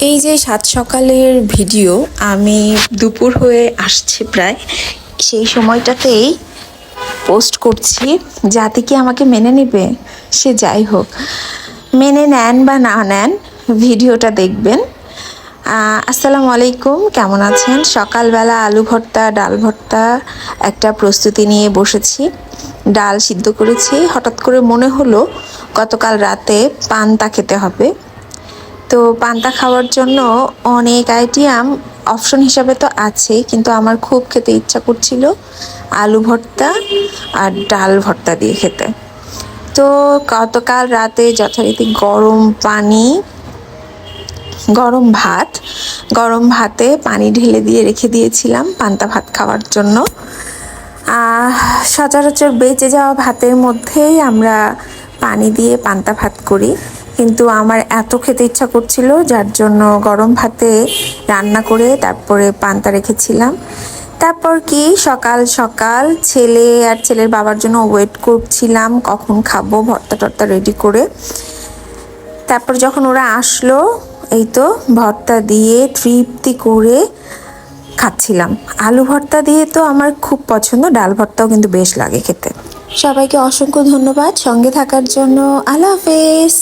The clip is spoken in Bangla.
এই যে সাত সকালের ভিডিও আমি দুপুর হয়ে আসছে প্রায় সেই সময়টাতেই পোস্ট করছি, যাতে কি আমাকে মেনে নেবে। সে যাই হোক, মেনে নেন বা না নেন, ভিডিওটা দেখবেন। আসসালামু আলাইকুম, কেমন আছেন? সকালবেলা আলু ভর্তা, ডাল ভর্তা একটা প্রস্তুতি নিয়ে বসেছি। ডাল সিদ্ধ করেছি। হঠাৎ করে মনে হলো গতকাল রাতে পান্তা খেতে হবে। তো পান্তা খাওয়ার জন্য অনেক আইটেম অপশন হিসাবে তো আছেই, কিন্তু আমার খুব খেতে ইচ্ছা করছিল আলু ভর্তা আর ডাল ভর্তা দিয়ে খেতে। তো গতকাল রাতে যথারীতি গরম পানি, গরম ভাতে পানি ঢেলে দিয়ে রেখে দিয়েছিলাম পান্তা ভাত খাওয়ার জন্য। সচরাচর বেঁচে যাওয়া ভাতের মধ্যেই আমরা পানি দিয়ে পান্তা ভাত করি, কিন্তু আমার এত খেতে ইচ্ছা করছিল যার জন্য গরম ভাতে রান্না করে তারপরে পান্তা রেখেছিলাম। তারপর কি সকাল সকাল ছেলে আর ছেলের বাবার জন্য ওয়েট করছিলাম কখন খাবো, ভর্তা টর্তা রেডি করে। তারপর যখন ওরা আসলো, এই তো ভর্তা দিয়ে তৃপ্তি করে খাচ্ছিলাম। আলু ভর্তা দিয়ে তো আমার খুব পছন্দ, ডাল ভর্তাও কিন্তু বেশ লাগে খেতে। সবাইকে অসংখ্য ধন্যবাদ সঙ্গে থাকার জন্য। আল্লাহ হাফেজ।